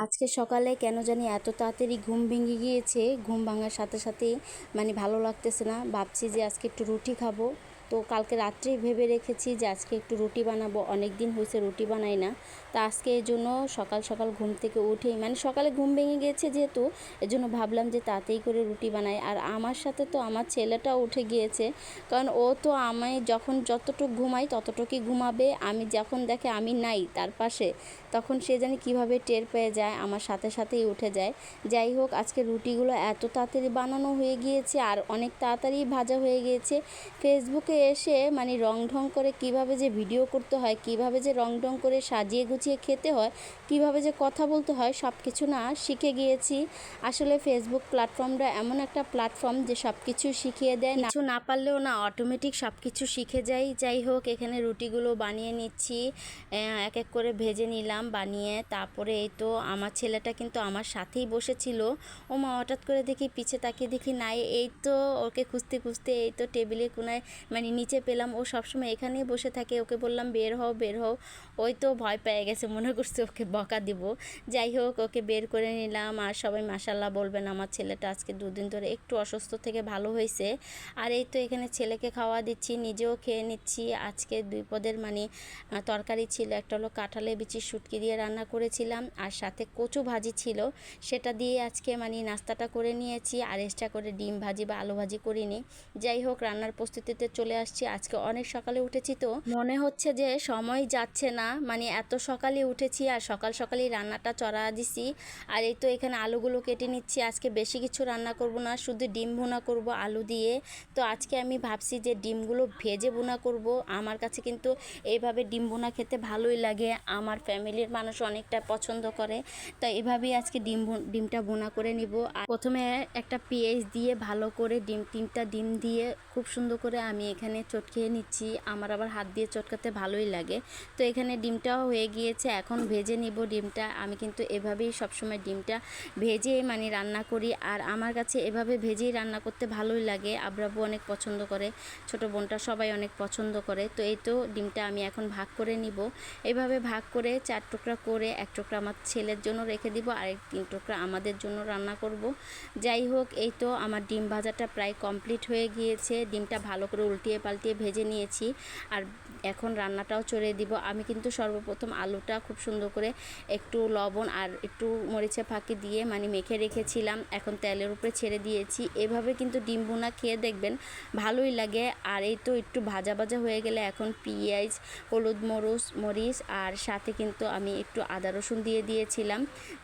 আজকে সকালে কেন জানি এত তাড়াতাড়ি ঘুম ভেঙে গিয়েছে। ঘুম ভাঙার সাথে সাথেই ভালো লাগতেছে না। ভাবছি যে আজকে একটু রুটি খাবো। তো কালকে রাত্রেই ভেবে রেখেছি যে আজকে একটু রুটি বানাবো। অনেক দিন হয়েছে রুটি বানাই না। তা আজকে এই জন্য সকাল সকাল ঘুম থেকে উঠেই সকালে ঘুম ভেঙে গিয়েছে যেহেতু, এজন্য ভাবলাম যে তাড়াতাড়ি করে রুটি বানাই। আর আমার সাথে তো আমার ছেলেটাও উঠে গিয়েছে, কারণ ও তো আমি যখন যতটুকু ঘুমাই ততটুকুই ঘুমাবে। আমি যখন দেখে আমি নাই তার পাশে, তখন সে জানি কীভাবে টের পেয়ে যায়, আমার সাথে সাথেই উঠে যায়। যাই হোক, আজকে রুটিগুলো এত তাড়াতাড়ি বানানো হয়ে গিয়েছে আর অনেক তাড়াতাড়ি ভাজা হয়ে গিয়েছে। ফেসবুকে এসে রং ঢং করে কিভাবে যে ভিডিও করতে হয়, কিভাবে যে রং ঢং করে সাজিয়ে গুছিয়ে খেতে হয়, কিভাবে যে কথা বলতে হয়, সব কিছু না শিখে গিয়েছি। আসলে ফেসবুক প্ল্যাটফর্মটা এমন একটা প্ল্যাটফর্ম যে সব কিছু শিখিয়ে দেয়, কিছু না পারলেও না অটোমেটিক সব কিছু শিখে যাই। যাই হোক, এখানে রুটিগুলো বানিয়ে নিচ্ছি, এক এক করে ভেজে নিলাম বানিয়ে। তারপরে এই তো আমার ছেলেটা কিন্তু আমার সাথেই বসেছিল। ও মা, হঠাৎ করে দেখি পিছে তাকিয়ে দেখি নাই। এই তো ওকে খুঁজতে খুঁজতে এই তো টেবিলের কোনায় নিচে পেলাম। ও সবসময় এখানেই বসে থাকে। ওকে বললাম বের হও বের হও। ওই তো ভয় পেয়ে গেছে, মনে করছে ওকে বকা দিব। যাই হোক, ওকে বের করে নিলাম। আর সবাই মাশাল্লাহ বলবেন, আমার ছেলেটা আজকে দুদিন ধরে একটু অসুস্থ থেকে ভালো হয়েছে। আর এই তো এখানে ছেলেকে খাওয়া দিচ্ছি, নিজেও খেয়ে নিচ্ছি। আজকে দুই পদের তরকারি ছিল। একটা হলো কাঁঠালের বিচির শুটকি দিয়ে রান্না করেছিলাম, আর সাথে কচু ভাজি ছিল, সেটা দিয়ে আজকে নাস্তাটা করে নিয়েছি। আর এক্সট্রা করে ডিম ভাজি বা আলু ভাজি করিনি। যাই হোক, রান্নার প্রস্তুতিতে চলে আসছি। আজকে অনেক সকালে উঠেছি, তো মনে হচ্ছে যে সময় যাচ্ছে না। এত সকালে উঠেছি আর সকাল সকালেই রান্নাটা চড়া দিছি। আর এই তো এখানে আলুগুলো কেটে নিচ্ছি। আজকে বেশি কিছু রান্না করব না, শুধু ডিম ভুনা করব আলু দিয়ে। তো আজকে আমি ভাবছি যে ডিমগুলো ভেজে ভুনা করব। আমার কাছে কিন্তু এইভাবে ডিম ভুনা খেতে ভালোই লাগে, আমার ফ্যামিলির মানুষ অনেকটা পছন্দ করে। তো এভাবেই আজকে ডিমটা ভুনা করে নিব। আর প্রথমে একটা পেঁয়াজ দিয়ে ভালো করে তিনটা ডিম দিয়ে খুব সুন্দর করে আমি এখানে চটকিয়ে নিচ্ছি। আমার আবার হাত দিয়ে চটকাতে ভালোই লাগে। তো এখানে ডিমটাও হয়ে গিয়েছে, এখন ভেজে নিব ডিমটা। আমি কিন্তু এভাবেই সবসময় ডিমটা ভেজে রান্না করি। আর আমার কাছে এভাবে ভেজেই রান্না করতে ভালোই লাগে। আব্রাবু অনেক পছন্দ করে, ছোট বোনটা সবাই অনেক পছন্দ করে। তো এই তো ডিমটা আমি এখন ভাগ করে নিব। এভাবে ভাগ করে 4 টুকরা করে, 1 টুকরা আমার ছেলের জন্য রেখে দিব, আর 3 টুকরা আমাদের জন্য রান্না করব। যাই হোক, এই তো আমার ডিম ভাজাটা প্রায় কমপ্লিট হয়ে গিয়েছে। ডিমটা ভালো করে উল্টিয়ে পাল্টিয়ে ভেজে নিয়েছি, আর এখন রান্নাটাও চড়িয়ে দিব। আমি কিন্তু সর্বপ্রথম আলুটা খুব সুন্দর করে একটু লবণ আর একটু মরিচে ফাঁকি দিয়ে মেখে রেখেছিলাম, এখন তেলের উপরে ছেড়ে দিয়েছি। এভাবে কিন্তু ডিম ভুনা খেয়ে দেখবেন, ভালোই লাগে। আর এই তো একটু ভাজা ভাজা হয়ে গেলে এখন পেঁয়াজ, হলুদ, মরিচ আর সাথে কিন্তু আমি একটু আদা রসুন দিয়ে দিয়েছিলাম।